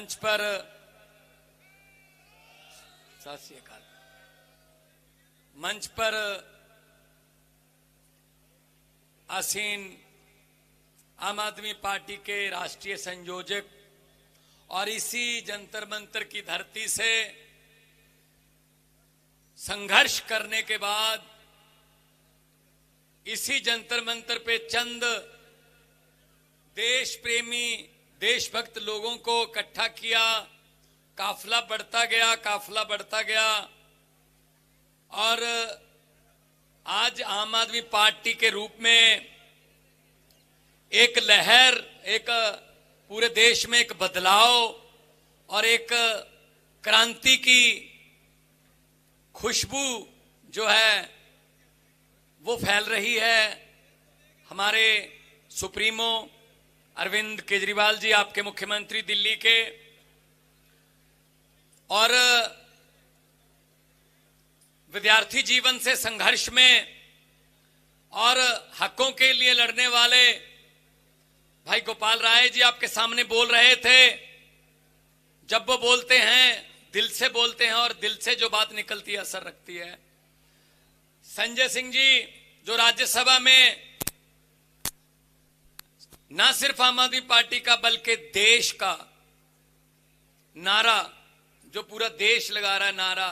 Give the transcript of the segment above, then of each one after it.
मंच पर सत श्री अकाल। मंच पर आसीन आम आदमी पार्टी के राष्ट्रीय संयोजक और इसी जंतर मंतर की धरती से संघर्ष करने के बाद इसी जंतर मंतर पे चंद देश प्रेमी देशभक्त लोगों को इकट्ठा किया। काफिला बढ़ता गया और आज आम आदमी पार्टी के रूप में एक लहर, एक पूरे देश में एक बदलाव और एक क्रांति की खुशबू जो है वो फैल रही है। हमारे सुप्रीमो अरविंद केजरीवाल जी, आपके मुख्यमंत्री दिल्ली के, और विद्यार्थी जीवन से संघर्ष में और हकों के लिए लड़ने वाले भाई गोपाल राय जी आपके सामने बोल रहे थे। जब वो बोलते हैं दिल से बोलते हैं और दिल से जो बात निकलती है असर रखती है। संजय सिंह जी जो राज्यसभा में ना सिर्फ आम आदमी पार्टी का बल्कि देश का नारा, जो पूरा देश लगा रहा है नारा,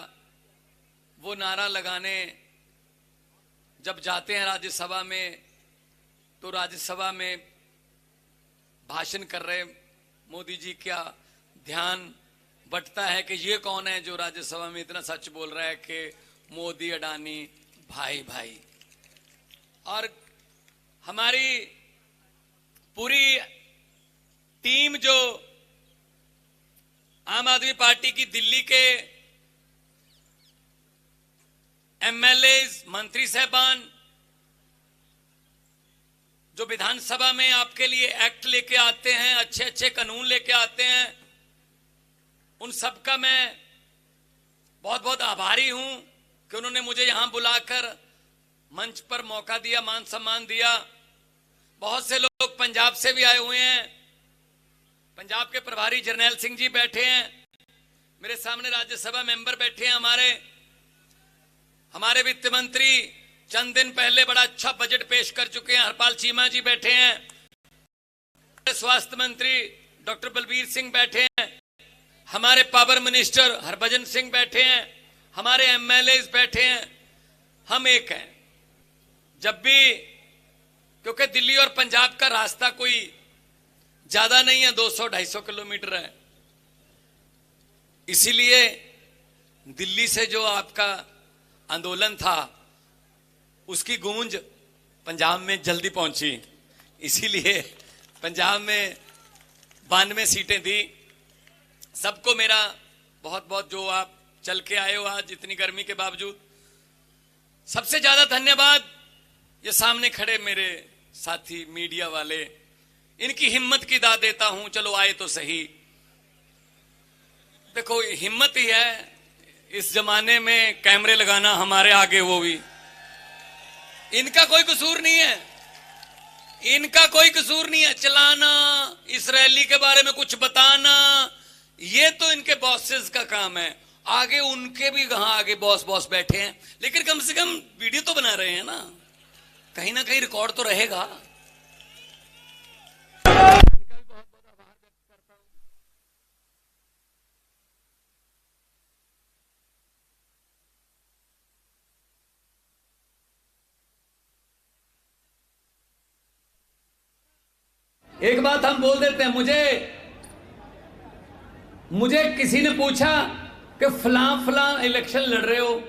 वो नारा लगाने जब जाते हैं राज्यसभा में, तो राज्यसभा में भाषण कर रहे मोदी जी का ध्यान बटता है कि ये कौन है जो राज्यसभा में इतना सच बोल रहा है कि मोदी अडानी भाई भाई। और हमारी पूरी टीम जो आम आदमी पार्टी की दिल्ली के एमएलए, मंत्री साहबान जो विधानसभा में आपके लिए एक्ट लेके आते हैं, अच्छे अच्छे कानून लेके आते हैं, उन सबका मैं बहुत बहुत आभारी हूं कि उन्होंने मुझे यहां बुलाकर मंच पर मौका दिया, मान सम्मान दिया। बहुत से लोग पंजाब से भी आए हुए हैं। पंजाब के प्रभारी जरनैल सिंह जी बैठे हैं, मेरे सामने राज्यसभा मेंबर बैठे हैं, हमारे वित्त मंत्री चंद दिन पहले बड़ा अच्छा बजट पेश कर चुके हैं, हरपाल चीमा जी बैठे हैं, स्वास्थ्य मंत्री डॉक्टर बलबीर सिंह बैठे हैं, हमारे पावर मिनिस्टर हरभजन सिंह बैठे हैं, हमारे एमएलए बैठे हैं। हम एक हैं। जब भी, क्योंकि दिल्ली और पंजाब का रास्ता कोई ज्यादा नहीं है, 200-250 किलोमीटर है, इसीलिए दिल्ली से जो आपका आंदोलन था उसकी गूंज पंजाब में जल्दी पहुंची। इसीलिए पंजाब में 92 सीटें दी। सबको मेरा बहुत बहुत, जो आप चल के आए हो आज इतनी गर्मी के बावजूद, सबसे ज्यादा धन्यवाद ये सामने खड़े मेरे साथी मीडिया वाले, इनकी हिम्मत की दाद देता हूं। चलो आए तो सही। देखो हिम्मत ही है इस जमाने में कैमरे लगाना हमारे आगे, वो भी इनका कोई कसूर नहीं है, इनका कोई कसूर नहीं है। चलाना, इस रैली के बारे में कुछ बताना, ये तो इनके बॉसेस का काम है। आगे उनके भी कहां आगे बॉस बैठे हैं, लेकिन कम से कम वीडियो तो बना रहे हैं ना कहीं रिकॉर्ड तो रहेगा। इनका भी बहुत बहुत आभार व्यक्त करता हूं। एक बात हम बोल देते हैं, मुझे किसी ने पूछा कि फलां इलेक्शन लड़ रहे हो,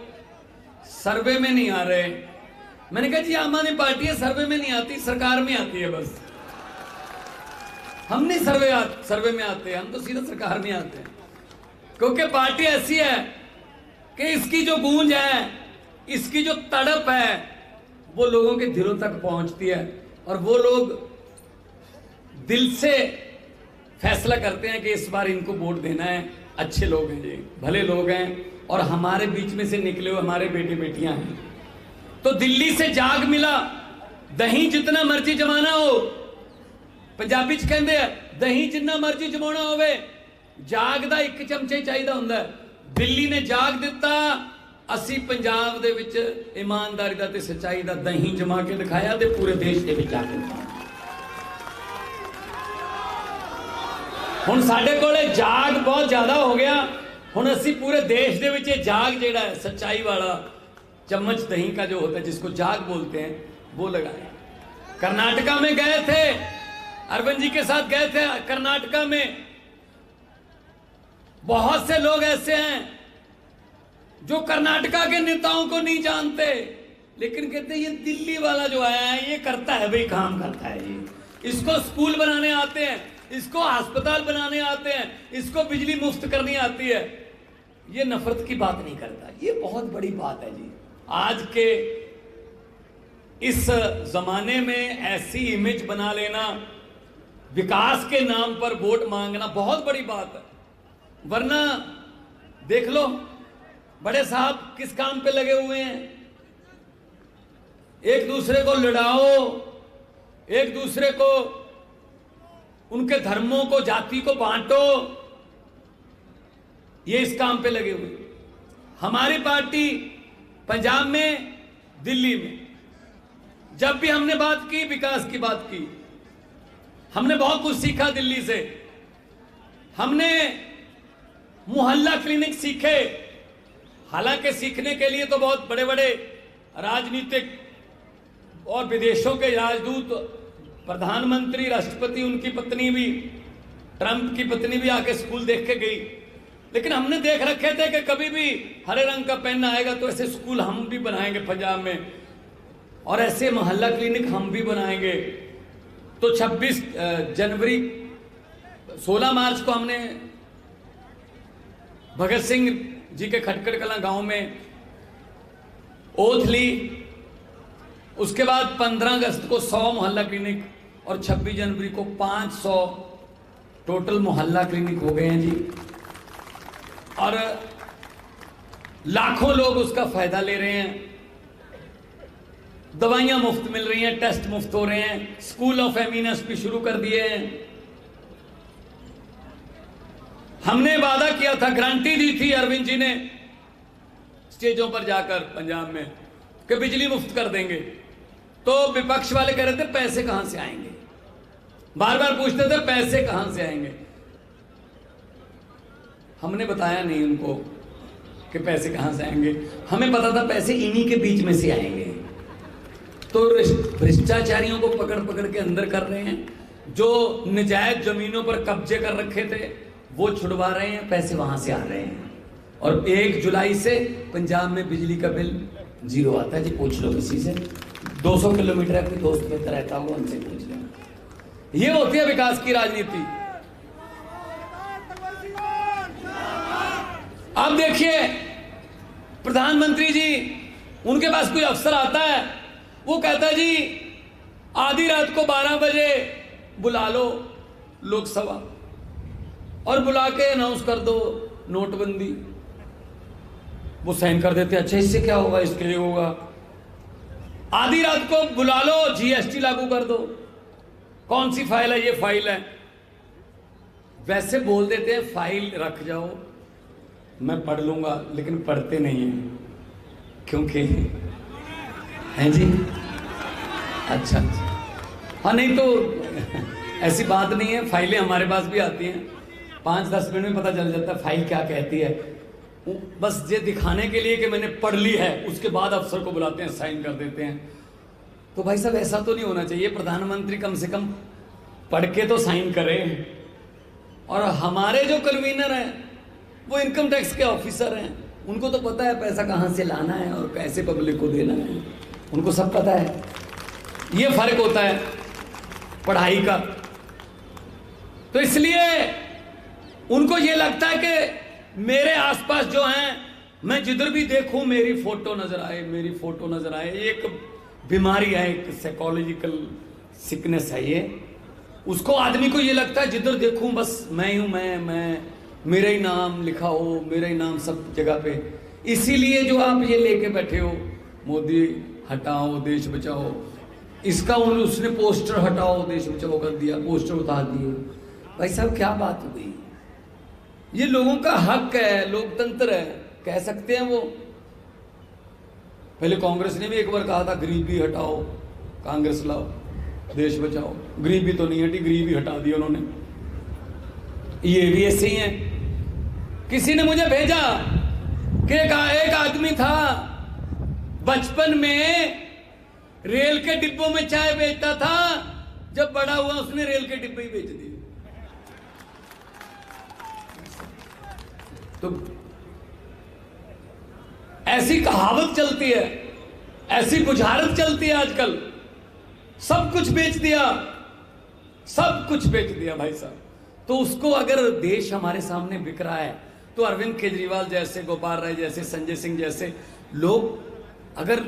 सर्वे में नहीं आ रहे। मैंने कहा जी आम आदमी पार्टी है, सर्वे में नहीं आती, सरकार में आती है बस। हम नहीं सर्वे में आते, हम तो सीधा सरकार में आते हैं। क्योंकि पार्टी ऐसी है कि इसकी जो गूंज है, इसकी जो तड़प है, वो लोगों के दिलों तक पहुंचती है और वो लोग दिल से फैसला करते हैं कि इस बार इनको वोट देना है। अच्छे लोग हैं जी, भले लोग हैं और हमारे बीच में से निकले हुए हमारे बेटे बेटियां हैं। तो दिल्ली से जाग मिला, दही जितना मर्जी जमाना हो, पंजाबी च कहंदे दही जितना मर्जी जमाना होवे, ਜਾਗ ਦਾ ਇੱਕ ਚਮਚੇ ਚਾਹੀਦਾ ਹੁੰਦਾ। ਦਿੱਲੀ ਨੇ ਜਾਗ ਦਿੱਤਾ, ਅਸੀਂ ਪੰਜਾਬ ਦੇ ਵਿੱਚ ਇਮਾਨਦਾਰੀ ਦਾ ਤੇ ਸੱਚਾਈ ਦਾ ਦਹੀਂ ਜਮਾ ਕੇ ਦਿਖਾਇਆ ਤੇ ਪੂਰੇ ਦੇਸ਼ ਦੇ ਵਿੱਚ ਆ ਕੇ ਹੁਣ ਸਾਡੇ ਕੋਲੇ ਜਾਗ ਬਹੁਤ ਜ਼ਿਆਦਾ ਹੋ ਗਿਆ। ਹੁਣ ਅਸੀਂ पूरे देश ਦੇ ਵਿੱਚ ਇਹ जाग जेड़ा है सच्चाई वाला चम्मच दही का जो होता है जिसको जाग बोलते हैं वो लगाया। कर्नाटका में गए थे, अरविंद जी के साथ गए थे कर्नाटका में। बहुत से लोग ऐसे हैं जो कर्नाटका के नेताओं को नहीं जानते, लेकिन कहते हैं ये दिल्ली वाला जो आया है ये करता है भाई, काम करता है, ये इसको स्कूल बनाने आते हैं, इसको अस्पताल बनाने आते हैं, इसको बिजली मुफ्त करनी आती है, ये नफरत की बात नहीं करता। ये बहुत बड़ी बात है जी। आज के इस जमाने में ऐसी इमेज बना लेना, विकास के नाम पर वोट मांगना बहुत बड़ी बात है। वरना देख लो बड़े साहब किस काम पे लगे हुए हैं, एक दूसरे को लड़ाओ, एक दूसरे को उनके धर्मों को जाति को बांटो, ये इस काम पे लगे हुए। हमारी पार्टी पंजाब में, दिल्ली में जब भी हमने बात की, विकास की बात की, हमने बहुत कुछ सीखा दिल्ली से। हमने मोहल्ला क्लिनिक सीखे, हालांकि सीखने के लिए तो बहुत बड़े बड़े राजनीतिक और विदेशों के राजदूत, प्रधानमंत्री, राष्ट्रपति, उनकी पत्नी भी, ट्रंप की पत्नी भी आके स्कूल देख के गई। लेकिन हमने देख रखे थे कि कभी भी हरे रंग का पेन आएगा तो ऐसे स्कूल हम भी बनाएंगे पंजाब में, और ऐसे मोहल्ला क्लिनिक हम भी बनाएंगे। तो 26 जनवरी 16 मार्च को हमने भगत सिंह जी के खटकड़ कलां गांव में ओथ ली। उसके बाद 15 अगस्त को 100 मोहल्ला क्लिनिक और 26 जनवरी को 500 टोटल मोहल्ला क्लिनिक हो गए हैं जी। और लाखों लोग उसका फायदा ले रहे हैं, दवाइयां मुफ्त मिल रही हैं, टेस्ट मुफ्त हो रहे हैं, स्कूल ऑफ एमिनेंस भी शुरू कर दिए हैं। हमने वादा किया था, गारंटी दी थी अरविंद जी ने स्टेजों पर जाकर पंजाब में कि बिजली मुफ्त कर देंगे। तो विपक्ष वाले कह रहे थे पैसे कहां से आएंगे, बार बार पूछते थे पैसे कहां से आएंगे। हमने बताया नहीं उनको कि पैसे कहां से आएंगे, हमें पता था पैसे इन्हीं के बीच में से आएंगे। तो भ्रष्टाचारियों को पकड़ पकड़ के अंदर कर रहे हैं, जो नजायज जमीनों पर कब्जे कर रखे थे वो छुड़वा रहे हैं, पैसे वहां से आ रहे हैं। और 1 जुलाई से पंजाब में बिजली का बिल 0 आता है जी। पूछ लो किसी से, 200 किलोमीटर है, कोई दोस्त मित्र रहता हो उनसे पूछ लेना। ये होती है विकास की राजनीति। अब देखिए प्रधानमंत्री जी, उनके पास कोई अफसर आता है, वो कहता है जी आधी रात को 12 बजे बुला लो लोकसभा और बुला के अनाउंस कर दो नोटबंदी। वो साइन कर देते, अच्छा इससे क्या होगा, इसके लिए होगा। आधी रात को बुला लो, जीएसटी लागू कर दो। कौन सी फाइल है, ये फाइल है। वैसे बोल देते हैं फाइल रख जाओ, मैं पढ़ लूंगा, लेकिन पढ़ते नहीं हैं। क्योंकि हैं जी, अच्छा हाँ, नहीं तो ऐसी बात नहीं है, फाइलें हमारे पास भी आती हैं, 5-10 मिनट में पता चल जाता है फाइल क्या कहती है। बस ये दिखाने के लिए कि मैंने पढ़ ली है, उसके बाद अफसर को बुलाते हैं, साइन कर देते हैं। तो भाई साहब ऐसा तो नहीं होना चाहिए। प्रधानमंत्री कम से कम पढ़ के तो साइन करें। और हमारे जो कन्वीनर हैं वो इनकम टैक्स के ऑफिसर हैं, उनको तो पता है पैसा कहाँ से लाना है और कैसे पब्लिक को देना है, उनको सब पता है। ये फर्क होता है पढ़ाई का। तो इसलिए उनको ये लगता है कि मेरे आसपास जो हैं, मैं जिधर भी देखूं मेरी फोटो नजर आए, मेरी फोटो नजर आए। एक बीमारी है, एक साइकोलॉजिकल सिकनेस है ये। उसको आदमी को ये लगता है जिधर देखूं बस मैं हूं, मैं मेरा ही नाम लिखा हो, मेरा ही नाम सब जगह पे। इसीलिए जो आप ये लेके बैठे हो, मोदी हटाओ देश बचाओ, इसका उसने पोस्टर हटाओ देश बचाओ कर दिया, पोस्टर उतार दिए। भाई साहब क्या बात हो गई, ये लोगों का हक है, लोकतंत्र है, कह सकते हैं वो। पहले कांग्रेस ने भी एक बार कहा था गरीबी हटाओ, कांग्रेस लाओ, देश बचाओ। गरीबी तो नहीं हटी, गरीबी हटा दी उन्होंने। ये भी ऐसे ही है। किसी ने मुझे भेजा कि एक आदमी था बचपन में रेल के डिब्बों में चाय बेचता था, जब बड़ा हुआ उसने रेल के डिब्बे ही बेच दिए। तो ऐसी कहावत चलती है, ऐसी बुझारत चलती है आजकल। सब कुछ बेच दिया, सब कुछ बेच दिया भाई साहब। तो उसको अगर देश हमारे सामने बिक रहा है तो अरविंद केजरीवाल जैसे, गोपाल राय जैसे, संजय सिंह जैसे लोग अगर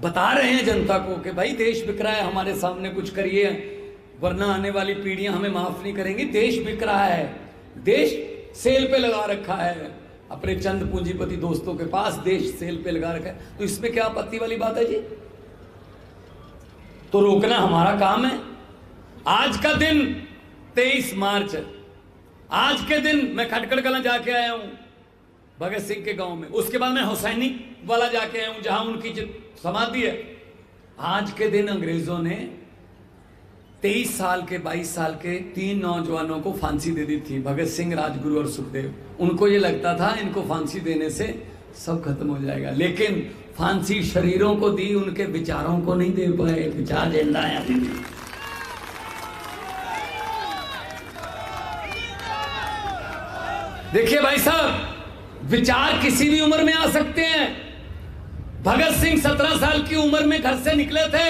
बता रहे हैं जनता को कि भाई देश बिक रहा है, हमारे सामने कुछ करिए वरना आने वाली पीढ़ियां हमें माफ नहीं करेंगी, देश बिक रहा है, देश सेल पे लगा रखा है, अपने चंद पूंजीपति दोस्तों के पास देश सेल पे लगा रखा है, तो इसमें क्या आपत्ति वाली बात है जी? तो रोकना हमारा काम है। आज का दिन 23 मार्च है। आज के दिन मैं खटकड़ कलां जाके आया हूं, भगत सिंह के गांव में। उसके बाद मैं हुसैनी वाला जाके आया हूं जहां उनकी समाधि है। आज के दिन अंग्रेजों ने 23 साल के 22 साल के 3 नौजवानों को फांसी दे दी थी, भगत सिंह, राजगुरु और सुखदेव। उनको ये लगता था इनको फांसी देने से सब खत्म हो जाएगा, लेकिन फांसी शरीरों को दी, उनके विचारों को नहीं दे पाए। विचार जिंदा है अभी भी। देखिए भाई साहब, विचार किसी भी उम्र में आ सकते हैं। भगत सिंह 17 साल की उम्र में घर से निकले थे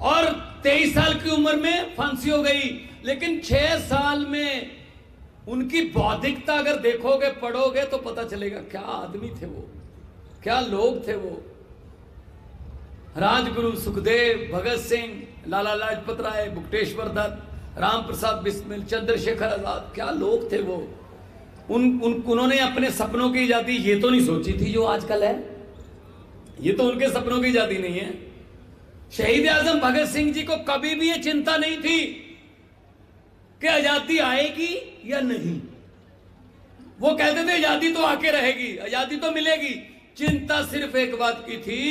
और 23 साल की उम्र में फांसी हो गई, लेकिन 6 साल में उनकी बौद्धिकता अगर देखोगे, पढ़ोगे तो पता चलेगा क्या आदमी थे वो, क्या लोग थे वो। राजगुरु, सुखदेव, भगत सिंह, लाला लाजपत राय, बुकटेश्वर दत्त, राम प्रसाद बिस्मिल, चंद्रशेखर आजाद, क्या लोग थे वो। उन्होंने अपने सपनों की आजादी ये तो नहीं सोची थी जो आजकल है, ये तो उनके सपनों की आजादी नहीं है। शहीद आजम भगत सिंह जी को कभी भी ये चिंता नहीं थी कि आजादी आएगी या नहीं। वो कहते थे आजादी तो आके रहेगी, आजादी तो मिलेगी। चिंता सिर्फ एक बात की थी,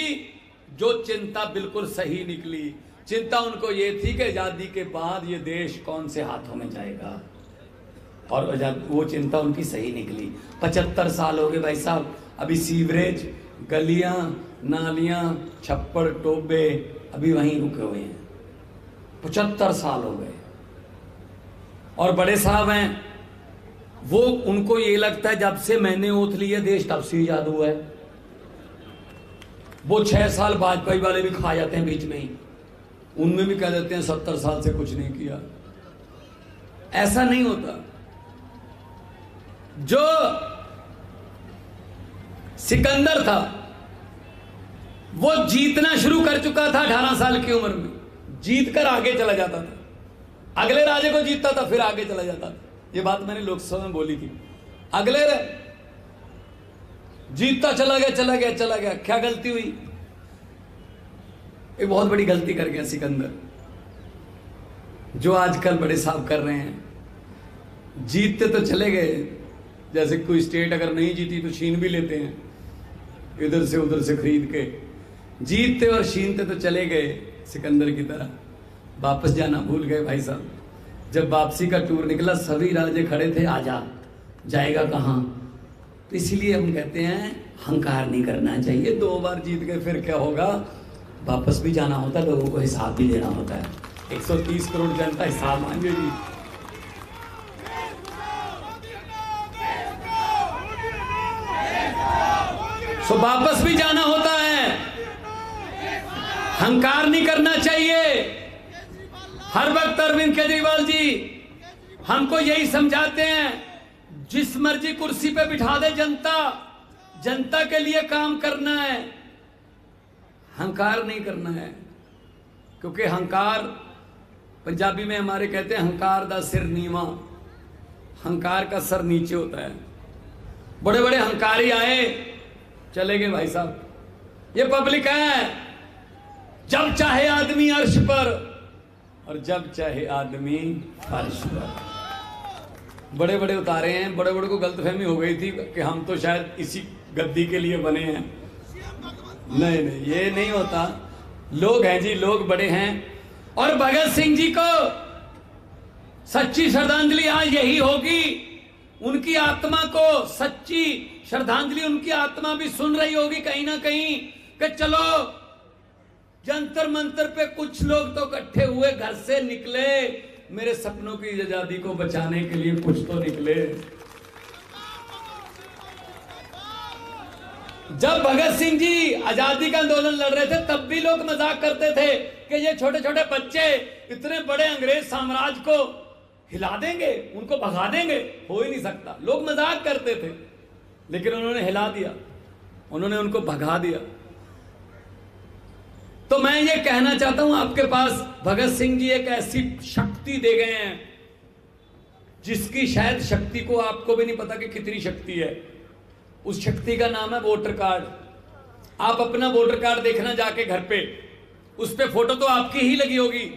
जो चिंता बिल्कुल सही निकली। चिंता उनको ये थी कि आजादी के बाद ये देश कौन से हाथों में जाएगा, और वो चिंता उनकी सही निकली। 75 साल हो गए भाई साहब, अभी सीवरेज, गलियां, नालियां, छप्पड़, टोबे अभी वहीं रुके हुए हैं। 75 साल हो गए। और बड़े साहब हैं वो, उनको ये लगता है जब से मैंने ओथ लिया देश तब से याद हुआ है। वो 6 साल वाजपेयी वाले भी खा जाते हैं बीच में ही, उनमें भी कह देते हैं 70 साल से कुछ नहीं किया। ऐसा नहीं होता। जो सिकंदर था वो जीतना शुरू कर चुका था 18 साल की उम्र में, जीत कर आगे चला जाता था, अगले राजे को जीतता था फिर आगे चला जाता था। ये बात मैंने लोकसभा में बोली थी। अगले जीतता चला गया चला गया चला गया। क्या गलती हुई? एक बहुत बड़ी गलती कर गया सिकंदर, जो आजकल बड़े साहब कर रहे हैं। जीतते तो चले गए, जैसे कोई स्टेट अगर नहीं जीती तो छीन भी लेते हैं, इधर से उधर से खरीद के। जीतते और छीनते तो चले गए सिकंदर की तरह, वापस जाना भूल गए भाई साहब। जब वापसी का टूर निकला सभी राजे खड़े थे, आजा, जाएगा कहाँ? तो इसीलिए हम कहते हैं हंकार नहीं करना चाहिए। 2 बार जीत गए फिर क्या होगा? वापस भी जाना होता है, लोगों को हिसाब भी देना होता है। 130 करोड़ जनता हिसाब मांगेगी। तो वापस भी जाना होता है, हंकार नहीं करना चाहिए। हर वक्त अरविंद केजरीवाल जी हमको यही समझाते हैं, जिस मर्जी कुर्सी पे बिठा दे जनता, जनता के लिए काम करना है, हंकार नहीं करना है। क्योंकि हंकार, पंजाबी में हमारे कहते हैं हंकार दा सिर नीवा, हंकार का सर नीचे होता है। बड़े बड़े हंकारी आए, चले गए भाई साहब। ये पब्लिक है, जब चाहे आदमी अर्श पर और जब चाहे आदमी फर्श पर। बड़े बड़े उतारे हैं, बड़े बड़े को गलतफहमी हो गई थी कि हम तो शायद इसी गद्दी के लिए बने हैं। नहीं नहीं, ये नहीं होता। लोग हैं जी, लोग बड़े हैं। और भगत सिंह जी को सच्ची श्रद्धांजलि आज यही होगी। उनकी आत्मा को सच्ची श्रद्धांजलि, उनकी आत्मा भी सुन रही होगी कहीं ना कहीं कि चलो जंतर मंतर पे कुछ लोग तो इकट्ठे हुए, घर से निकले, मेरे सपनों की आजादी को बचाने के लिए कुछ तो निकले। जब भगत सिंह जी आजादी का आंदोलन लड़ रहे थे तब भी लोग मजाक करते थे कि ये छोटे छोटे बच्चे इतने बड़े अंग्रेज साम्राज्य को हिला देंगे, उनको भगा देंगे, हो ही नहीं सकता। लोग मजाक करते थे, लेकिन उन्होंने हिला दिया, उन्होंने उनको भगा दिया। तो मैं ये कहना चाहता हूं आपके पास, भगत सिंह जी एक ऐसी शक्ति दे गए हैं जिसकी शायद शक्ति को आपको भी नहीं पता कि कितनी शक्ति है। उस शक्ति का नाम है वोटर कार्ड। आप अपना वोटर कार्ड देखना जाके घर पे, उस पे फोटो तो आपकी ही लगी होगी,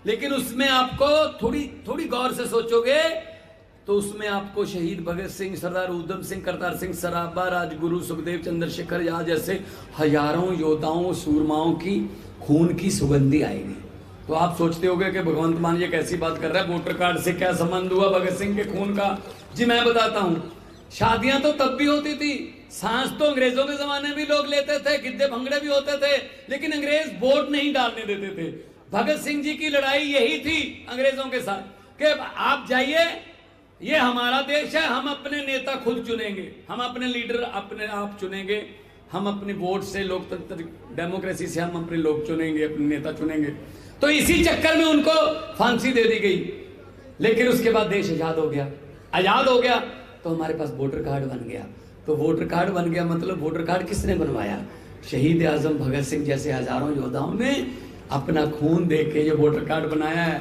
लेकिन उसमें आपको थोड़ी गौर से सोचोगे तो उसमें आपको शहीद भगत सिंह, सरदार उधम सिंह, करतार सिंह सराभा, राजगुरु सुखदेव, चंद्रशेखर आजाद जैसे हजारों योद्धाओं, सूरमाओं की खून की सुगंधी आएगी। तो आप सोचते होंगे कि भगवंत मान ये कैसी बात कर रहा है, वोटर कार्ड से क्या संबंध हुआ भगत सिंह के खून का? जी मैं बताता हूं। शादियां तो तब भी होती थी, सांस तो अंग्रेजों के जमाने में भी लोग लेते थे, गिद्दे भंगड़े भी होते थे, लेकिन अंग्रेज वोट नहीं डालने देते थे। भगत सिंह जी की लड़ाई यही थी अंग्रेजों के साथ कि आप जाइए, ये हमारा देश है, हम अपने नेता खुद चुनेंगे, हम अपने लीडर अपने आप चुनेंगे, हम अपने वोट से, लोकतंत्र डेमोक्रेसी से हम अपने लोग चुनेंगे, अपने नेता चुनेंगे। तो इसी चक्कर में उनको फांसी दे दी गई। लेकिन उसके बाद देश आजाद हो गया। आजाद हो गया तो हमारे पास वोटर कार्ड बन गया। तो वोटर कार्ड बन गया मतलब वोटर कार्ड किसने बनवाया? शहीद आजम भगत सिंह जैसे हजारों योद्धाओं ने अपना खून दे के ये वोटर कार्ड बनाया है।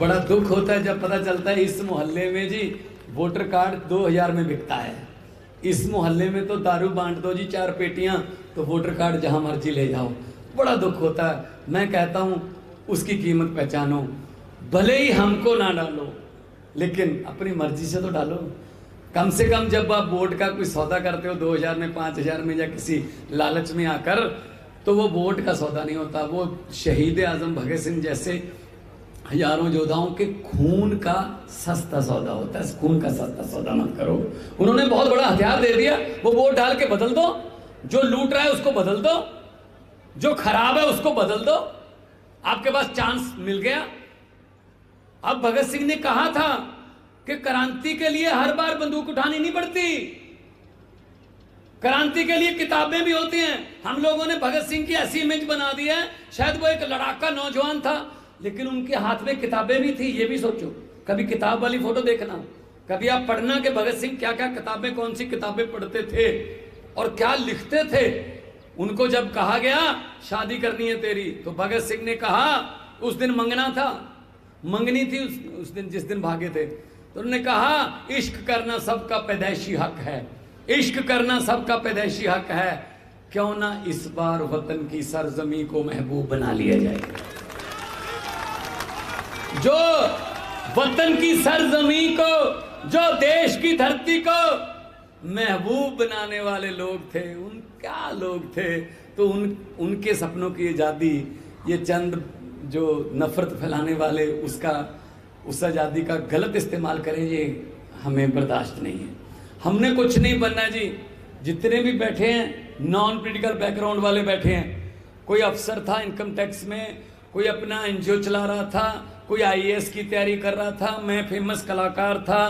बड़ा दुख होता है जब पता चलता है इस मोहल्ले में जी वोटर कार्ड 2000 में बिकता है, इस मोहल्ले में तो दारू बांट दो जी 4 पेटियां, तो वोटर कार्ड जहां मर्जी ले जाओ। बड़ा दुख होता है। मैं कहता हूं उसकी कीमत पहचानो, भले ही हमको ना डालो लेकिन अपनी मर्जी से तो डालो। कम से कम जब आप वोट का कोई सौदा करते हो 2000 में, 5000 में या किसी लालच में आकर, तो वो वोट का सौदा नहीं होता, वो शहीद आजम भगत सिंह जैसे हजारों योद्धाओं के खून का सस्ता सौदा होता है। खून का सस्ता सौदा मत करो। उन्होंने बहुत बड़ा हथियार दे दिया, वो वोट डाल के बदल दो, जो लूट रहा है उसको बदल दो, जो खराब है उसको बदल दो, आपके पास चांस मिल गया। अब भगत सिंह ने कहा था कि क्रांति के लिए हर बार बंदूक उठानी नहीं पड़ती, क्रांति के लिए किताबें भी होती हैं। हम लोगों ने भगत सिंह की ऐसी इमेज बना दी है, शायद वो एक लड़ाका नौजवान था लेकिन उनके हाथ में किताबें भी थी। ये भी सोचो, कभी किताब वाली फोटो देखना, कभी आप पढ़ना कि भगत सिंह क्या क्या किताबें, कौन सी किताबें पढ़ते थे और क्या लिखते थे। उनको जब कहा गया शादी करनी है तेरी, तो भगत सिंह ने कहा, उस दिन मंगना था, मंगनी थी उस दिन जिस दिन भागे थे, तो उन्होंने कहा इश्क करना सबका पैदाइशी हक है, इश्क करना सबका पैदाइशी हक है, क्यों ना इस बार वतन की सरजमी को महबूब बना लिया जाए। जो वतन की सरजमी को, जो देश की धरती को महबूब बनाने वाले लोग थे, उन क्या लोग थे। तो उनके सपनों की आजादी, ये चंद जो नफरत फैलाने वाले उस आजादी का गलत इस्तेमाल करें, ये हमें बर्दाश्त नहीं है। हमने कुछ नहीं बनना जी। जितने भी बैठे हैं नॉन पॉलिटिकल बैकग्राउंड वाले बैठे हैं, कोई अफसर था इनकम टैक्स में, कोई अपना एनजीओ चला रहा था, कोई आईएएस की तैयारी कर रहा था, मैं फेमस कलाकार था,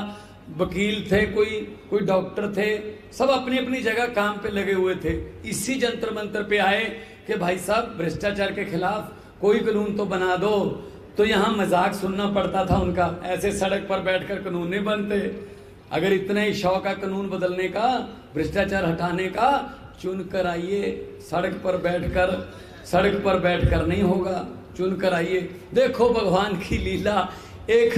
वकील थे, कोई डॉक्टर थे, सब अपनी अपनी जगह काम पे लगे हुए थे। इसी जंतर मंतर पे आए कि भाई साहब भ्रष्टाचार के खिलाफ कोई कानून तो बना दो। तो यहाँ मजाक सुनना पड़ता था उनका, ऐसे सड़क पर बैठकर कानून नहीं बनते। अगर इतना ही शौक है कानून बदलने का, भ्रष्टाचार हटाने का, चुनकर आइए। सड़क पर बैठकर नहीं होगा, चुनकर आइए। देखो भगवान की लीला, एक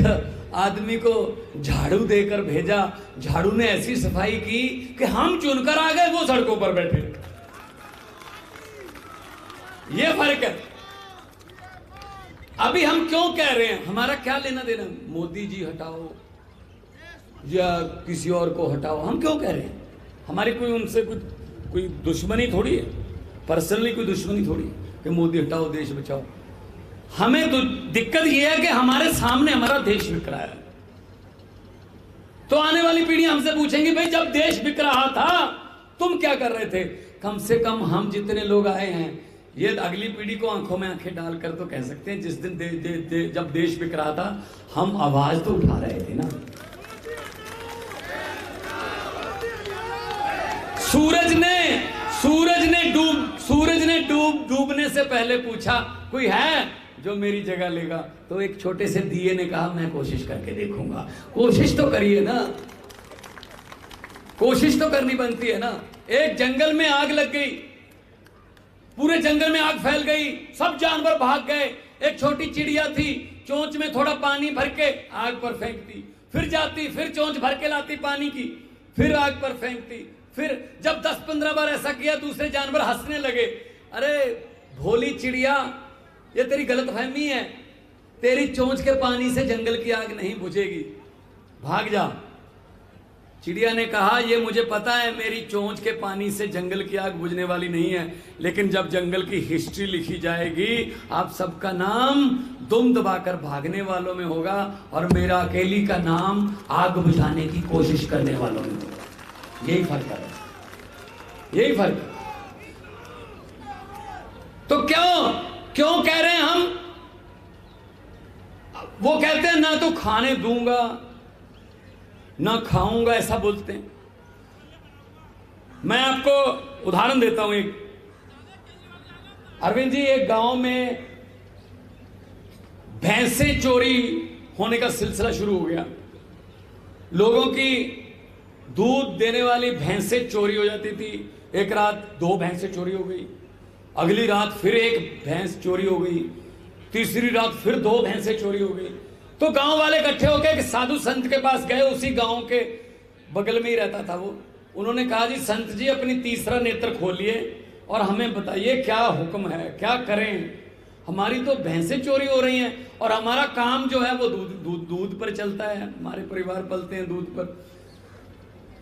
आदमी को झाड़ू देकर भेजा, झाड़ू ने ऐसी सफाई की कि हम चुनकर आ गए, वो सड़कों पर बैठे। ये फर्क है। अभी हम क्यों कह रहे हैं, हमारा क्या लेना देना, मोदी जी हटाओ, या किसी और को हटाओ। हम क्यों कह रहे हैं? हमारी कोई उनसे कोई दुश्मनी थोड़ी है, पर्सनली कोई दुश्मनी थोड़ी है कि मोदी हटाओ देश बचाओ। हमें तो दिक्कत यह है कि हमारे सामने हमारा देश बिक रहा है। तो आने वाली पीढ़ी हमसे पूछेंगी, भाई जब देश बिक रहा था तुम क्या कर रहे थे? कम से कम हम जितने लोग आए हैं, ये अगली पीढ़ी को आंखों में आंखें डालकर तो कह सकते हैं, जिस दिन जब देश बिक रहा था हम आवाज तो उठा रहे थे ना। सूरज ने डूबने से पहले पूछा, कोई है जो मेरी जगह लेगा? तो एक छोटे से दिए ने कहा, मैं कोशिश करके देखूंगा। कोशिश तो करिए ना, कोशिश तो करनी बनती है ना। एक जंगल में आग लग गई, पूरे जंगल में आग फैल गई, सब जानवर भाग गए। एक छोटी चिड़िया थी, चोंच में थोड़ा पानी भर के आग पर फेंकती, फिर जाती, फिर चोंच भर के लाती पानी की, फिर आग पर फेंकती। फिर जब 10-15 बार ऐसा किया, दूसरे जानवर हंसने लगे। अरे भोली चिड़िया, ये तेरी गलतफहमी है, तेरी चोंच के पानी से जंगल की आग नहीं बुझेगी, भाग जा। चिड़िया ने कहा, ये मुझे पता है मेरी चोंच के पानी से जंगल की आग बुझने वाली नहीं है, लेकिन जब जंगल की हिस्ट्री लिखी जाएगी, आप सबका नाम दुम दबाकर भागने वालों में होगा और मेरा अकेली का नाम आग बुझाने की कोशिश करने वालों में होगा। यही फर्क है, यही फर्क है। तो क्यों कह रहे हैं हम? वो कहते हैं ना तो खाने दूंगा ना खाऊंगा, ऐसा बोलते हैं। मैं आपको उदाहरण देता हूं एक। अरविंद जी, एक गांव में भैंसें चोरी होने का सिलसिला शुरू हो गया। लोगों की दूध देने वाली भैंसें चोरी हो जाती थी। एक रात 2 भैंसें चोरी हो गई, अगली रात फिर एक भैंस चोरी हो गई, तीसरी रात फिर 2 भैंसें चोरी हो गई। तो गांव वाले इकट्ठे होकर एक साधु संत के पास गए, उसी गांव के बगल में ही रहता था वो। उन्होंने कहा, जी संत जी, अपनी तीसरा नेत्र खोलिए और हमें बताइए क्या हुक्म है, क्या करें? हमारी तो भैंसें चोरी हो रही हैं और हमारा काम जो है वो दूध पर चलता है, हमारे परिवार पलते हैं दूध पर।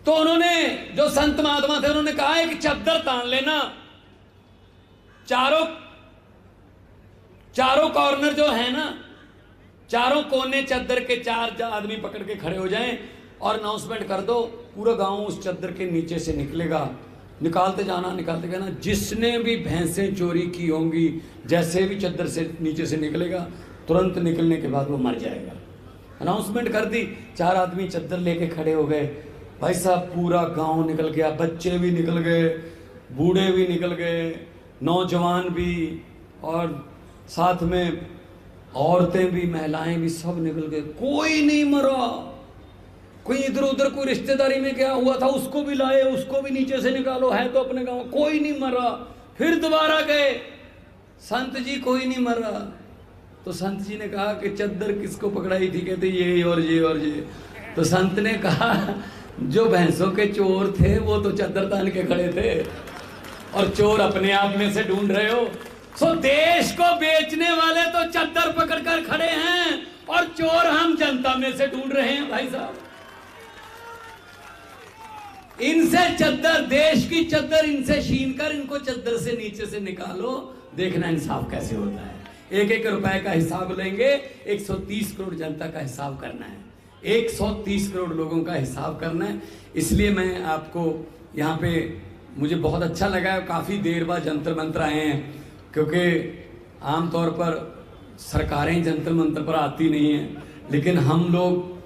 तो उन्होंने, जो संत महात्मा थे, उन्होंने कहा, एक चद्दर तान लेना, चारों कॉर्नर जो है ना, चारों कोने चद्दर के 4 आदमी पकड़ के खड़े हो जाएं और अनाउंसमेंट कर दो, पूरा गांव उस चद्दर के नीचे से निकलेगा। निकालते जाना, जिसने भी भैंसें चोरी की होंगी, जैसे भी चद्दर से नीचे से निकलेगा, तुरंत निकलने के बाद वो मर जाएगा। अनाउंसमेंट कर दी, 4 आदमी चद्दर लेके खड़े हो गए। भाई साहब, पूरा गांव निकल गया, बच्चे भी निकल गए, बूढ़े भी निकल गए, नौजवान भी, और साथ में औरतें भी, महिलाएं भी, सब निकल गए। कोई नहीं मरा। कोई इधर उधर कोई रिश्तेदारी में क्या हुआ था उसको भी लाए, उसको भी नीचे से निकालो, है तो अपने गांव। कोई नहीं मरा। फिर दोबारा गए, संत जी कोई नहीं मरा। तो संत जी ने कहा कि चद्दर किसको पकड़ाई थी? कहते ये और ये और ये। तो संत ने कहा, जो भैंसों के चोर थे वो तो चद्दर तान के खड़े थे और चोर अपने आप में से ढूंढ रहे हो। सो देश को बेचने वाले तो चद्दर पकड़कर खड़े हैं और चोर हम जनता में से ढूंढ रहे हैं। भाई साहब, इनसे चद्दर, देश की चद्दर इनसे छीन कर इनको चद्दर से नीचे से निकालो, देखना इंसाफ कैसे होता है। 1-1 रुपए का हिसाब लेंगे, 130 करोड़ जनता का हिसाब करना है, 130 करोड़ लोगों का हिसाब करना है। इसलिए मैं आपको यहाँ पे, मुझे बहुत अच्छा लगा, काफी देर बाद जंतर मंत्र आए हैं, क्योंकि आमतौर पर सरकारें जंतर मंत्र पर आती नहीं हैं, लेकिन हम लोग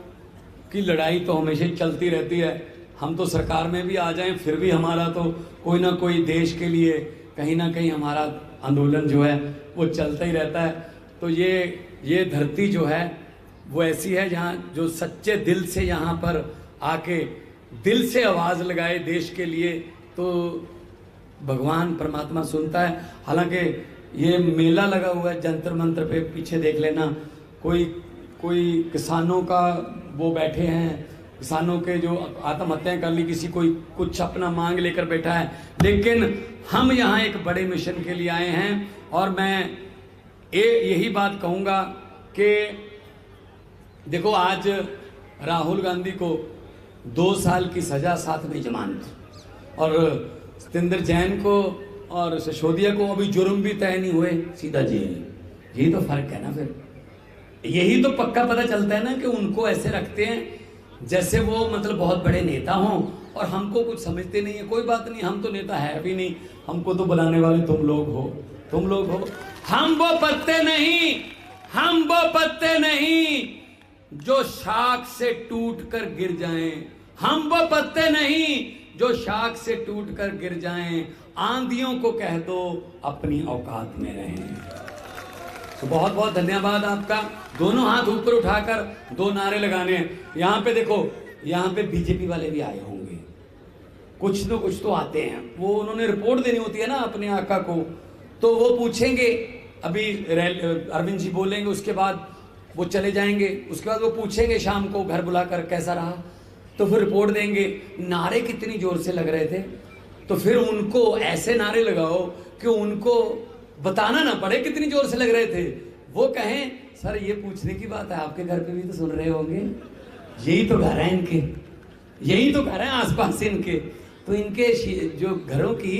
की लड़ाई तो हमेशा चलती रहती है। हम तो सरकार में भी आ जाएं, फिर भी हमारा तो कोई ना कोई देश के लिए कहीं ना कहीं हमारा आंदोलन जो है वो चलता ही रहता है। तो ये धरती जो है वो ऐसी है जहाँ जो सच्चे दिल से यहाँ पर आके दिल से आवाज़ लगाए देश के लिए, तो भगवान परमात्मा सुनता है। हालांकि ये मेला लगा हुआ है जंतर मंत्र पे, पीछे देख लेना, कोई किसानों का वो बैठे हैं, किसानों के जो आत्महत्याएं कर ली, किसी कोई कुछ अपना मांग लेकर बैठा है, लेकिन हम यहाँ एक बड़े मिशन के लिए आए हैं। और मैं यही बात कहूँगा कि देखो, आज राहुल गांधी को 2 साल की सजा, साथ में जमानत। और सत्येंद्र जैन को और सिसोदिया को अभी जुर्म भी तय नहीं हुए, सीधा जेल। यही तो फर्क है ना। फिर यही तो पक्का पता चलता है ना कि उनको ऐसे रखते हैं जैसे वो मतलब बहुत बड़े नेता हों, और हमको कुछ समझते नहीं है। कोई बात नहीं, हम तो नेता है भी नहीं, हमको तो बुलाने वाले तुम लोग हो, तुम लोग हो। हम वो पत्ते नहीं, हम वो पत्ते नहीं जो शाख से टूट कर गिर जाएं, हम वो पत्ते नहीं जो शाख से टूट कर गिर जाएं। आंधियों को कह दो अपनी औकात में रहें। तो बहुत बहुत धन्यवाद आपका। दोनों हाथ ऊपर उठाकर 2 नारे लगाने हैं। यहां पे देखो, यहां पे बीजेपी वाले भी आए होंगे, कुछ न कुछ तो आते हैं। वो उन्होंने रिपोर्ट देनी होती है ना अपने आका को, तो वो पूछेंगे। अभी अरविंद जी बोलेंगे, उसके बाद वो चले जाएंगे, उसके बाद वो पूछेंगे शाम को घर बुलाकर कैसा रहा, तो फिर रिपोर्ट देंगे। नारे कितनी जोर से लग रहे थे, तो फिर उनको ऐसे नारे लगाओ कि उनको बताना ना पड़े कितनी जोर से लग रहे थे। वो कहें सर ये पूछने की बात है, आपके घर पे भी तो सुन रहे होंगे, यही तो घर है इनके, यही तो घर है आसपास इनके। तो इनके जो घरों की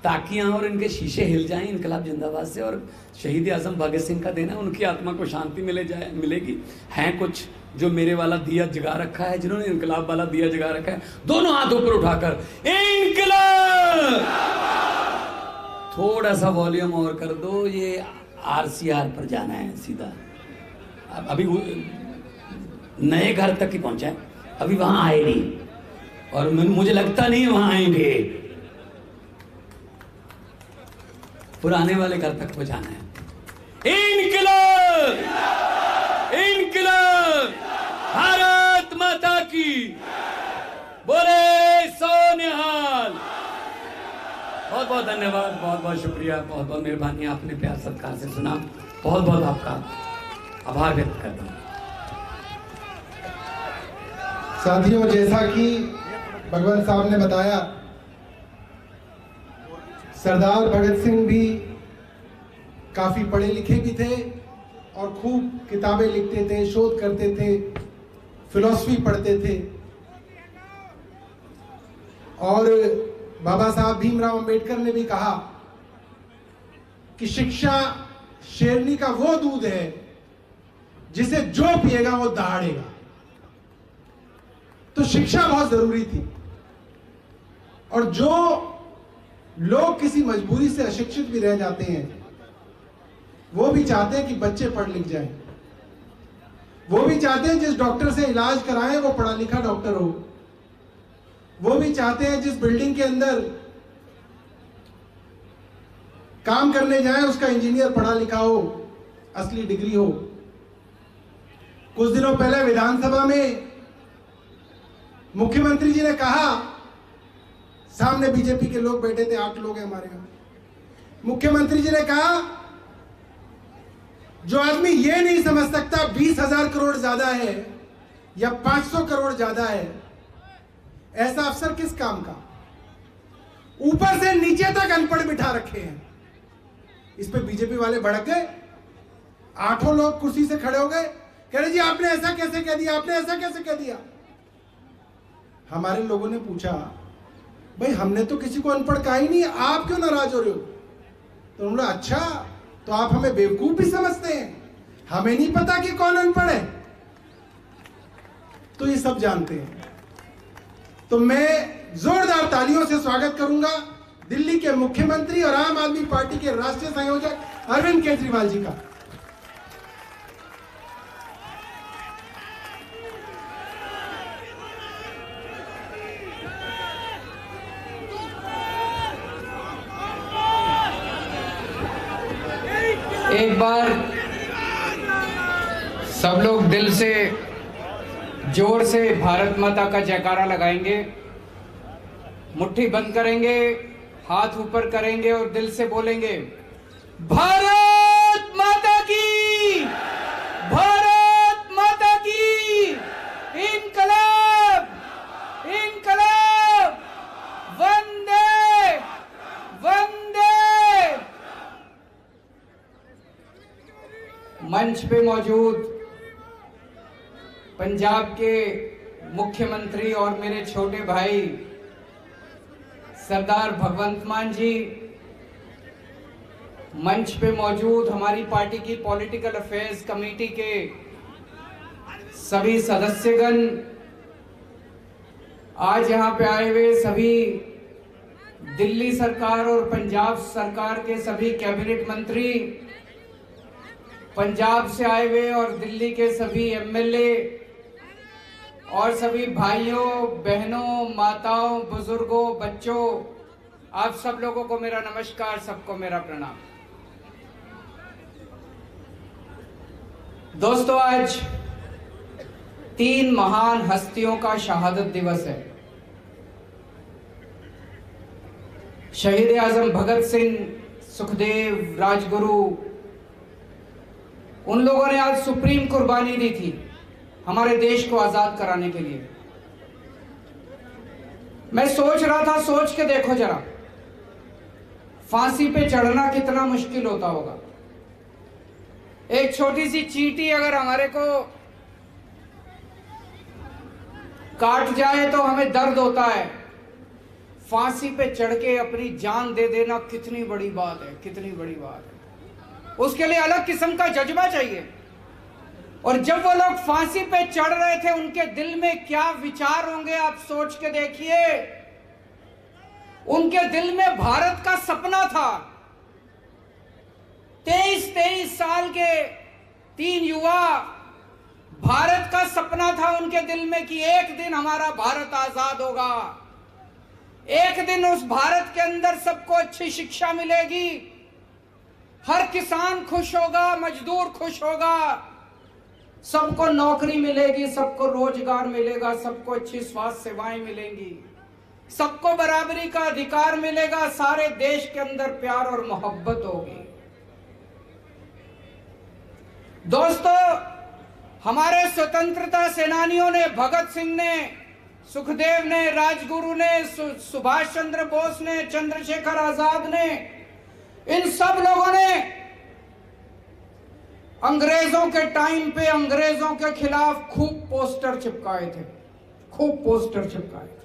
ताकियां और इनके शीशे हिल जाएं इनकलाब जिंदाबाद से, और शहीद आजम भगत सिंह का देना, उनकी आत्मा को शांति मिलेगी। हैं कुछ जो मेरे वाला दिया जगा रखा है, जिन्होंने इनकलाब वाला दिया जगा रखा है, दोनों हाथ ऊपर उठाकर इनकलाब। थोड़ा सा वॉल्यूम और कर दो, ये RCR पर जाना है सीधा। अभी नए घर तक ही पहुंचा है, अभी वहां आए नहीं, और मुझे लगता नहीं वहां आएंगे। पुराने वाले घर तक पहुंचाना है। इनकलाब, इनकलाब, भारत माता की बोले सोनिहाल। बहुत बहुत धन्यवाद, बहुत बहुत शुक्रिया, बहुत बहुत मेहरबानी, आपने प्यार सत्कार से सुना। बहुत बहुत आपका आभार व्यक्त करता हूँ। साथियों, जैसा कि भगवंत साहब ने बताया, सरदार भगत सिंह भी काफी पढ़े लिखे भी थे और खूब किताबें लिखते थे, शोध करते थे, फिलॉसफी पढ़ते थे। और बाबा साहब भीमराव अंबेडकर ने भी कहा कि शिक्षा शेरनी का वो दूध है जिसे जो पिएगा वो दहाड़ेगा। तो शिक्षा बहुत जरूरी थी, और जो लोग किसी मजबूरी से अशिक्षित भी रह जाते हैं, वो भी चाहते हैं कि बच्चे पढ़ लिख जाएं। वो भी चाहते हैं जिस डॉक्टर से इलाज कराएं वो पढ़ा लिखा डॉक्टर हो। वो भी चाहते हैं जिस बिल्डिंग के अंदर काम करने जाए उसका इंजीनियर पढ़ा लिखा हो, असली डिग्री हो। कुछ दिनों पहले विधानसभा में मुख्यमंत्री जी ने कहा, सामने बीजेपी के लोग बैठे थे, 8 लोग हैं हमारे यहां। मुख्यमंत्री जी ने कहा, जो आदमी ये नहीं समझ सकता 20,000 करोड़ ज्यादा है या 500 करोड़ ज्यादा है, ऐसा अफसर किस काम का। ऊपर से नीचे तक अनपढ़ बिठा रखे हैं। इस पे बीजेपी वाले भड़क गए, 8 लोग कुर्सी से खड़े हो गए, कह रहे जी आपने ऐसा कैसे कह दिया, आपने ऐसा कैसे कह दिया। हमारे लोगों ने पूछा, भाई हमने तो किसी को अनपढ़ कहा ही नहीं, आप क्यों नाराज हो रहे हो। तो उन्होंने, अच्छा तो आप हमें बेवकूफ भी समझते हैं, हमें नहीं पता कि कौन अनपढ़ है। तो ये सब जानते हैं। तो मैं जोरदार तालियों से स्वागत करूंगा दिल्ली के मुख्यमंत्री और आम आदमी पार्टी के राष्ट्रीय संयोजक अरविंद केजरीवाल जी का। एक बार सब लोग दिल से जोर से भारत माता का जयकारा लगाएंगे। मुट्ठी बंद करेंगे, हाथ ऊपर करेंगे और दिल से बोलेंगे, भारत माता की, भारत माता की, इनकलाब, इनकलाब, वंदे वंदे। मंच पे मौजूद पंजाब के मुख्यमंत्री और मेरे छोटे भाई सरदार भगवंत मान जी, मंच पे मौजूद हमारी पार्टी की पॉलिटिकल अफेयर्स कमेटी के सभी सदस्यगण, आज यहां पे आए हुए सभी दिल्ली सरकार और पंजाब सरकार के सभी कैबिनेट मंत्री, पंजाब से आए हुए और दिल्ली के सभी एमएलए और सभी भाइयों बहनों माताओं बुजुर्गों बच्चों, आप सब लोगों को मेरा नमस्कार, सबको मेरा प्रणाम। दोस्तों, आज 3 महान हस्तियों का शहादत दिवस है। शहीद आजम भगत सिंह, सुखदेव, राजगुरु, उन लोगों ने आज सुप्रीम कुर्बानी दी थी हमारे देश को आजाद कराने के लिए। मैं सोच रहा था, सोच के देखो जरा, फांसी पे चढ़ना कितना मुश्किल होता होगा। एक छोटी सी चींटी अगर हमारे को काट जाए तो हमें दर्द होता है, फांसी पे चढ़ के अपनी जान दे देना कितनी बड़ी बात है, कितनी बड़ी बात है। उसके लिए अलग किस्म का जज्बा चाहिए। और जब वो लोग फांसी पे चढ़ रहे थे, उनके दिल में क्या विचार होंगे आप सोच के देखिए। उनके दिल में भारत का सपना था। 23 साल के 3 युवा, भारत का सपना था उनके दिल में कि एक दिन हमारा भारत आजाद होगा, एक दिन उस भारत के अंदर सबको अच्छी शिक्षा मिलेगी, हर किसान खुश होगा, मजदूर खुश होगा, सबको नौकरी मिलेगी, सबको रोजगार मिलेगा, सबको अच्छी स्वास्थ्य सेवाएं मिलेंगी, सबको बराबरी का अधिकार मिलेगा, सारे देश के अंदर प्यार और मोहब्बत होगी। दोस्तों, हमारे स्वतंत्रता सेनानियों ने, भगत सिंह ने, सुखदेव ने, राजगुरु ने, सुभाष चंद्र बोस ने, चंद्रशेखर आजाद ने, इन सब लोगों ने अंग्रेजों के टाइम पे अंग्रेजों के खिलाफ खूब पोस्टर चिपकाए थे, खूब पोस्टर चिपकाए थे।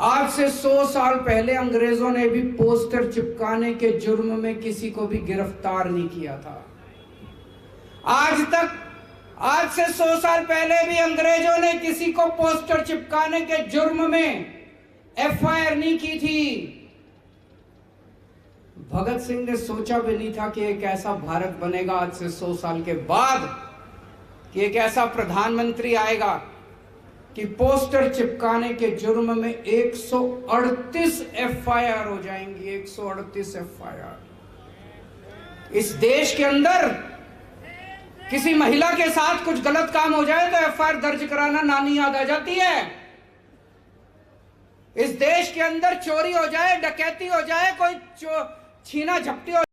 आज से 100 साल पहले अंग्रेजों ने भी पोस्टर चिपकाने के जुर्म में किसी को भी गिरफ्तार नहीं किया था। आज से 100 साल पहले भी अंग्रेजों ने किसी को पोस्टर चिपकाने के जुर्म में एफआईआर नहीं की थी। भगत सिंह ने सोचा भी नहीं था कि एक ऐसा भारत बनेगा आज से 100 साल के बाद, कि एक ऐसा प्रधानमंत्री आएगा कि पोस्टर चिपकाने के जुर्म में 138 एफआईआर हो जाएंगी। 138 एफआईआर। इस देश के अंदर किसी महिला के साथ कुछ गलत काम हो जाए तो एफआईआर दर्ज कराना नानी याद आ जाती है। इस देश के अंदर चोरी हो जाए, डकैती हो जाए, कोई छीना झपटी हो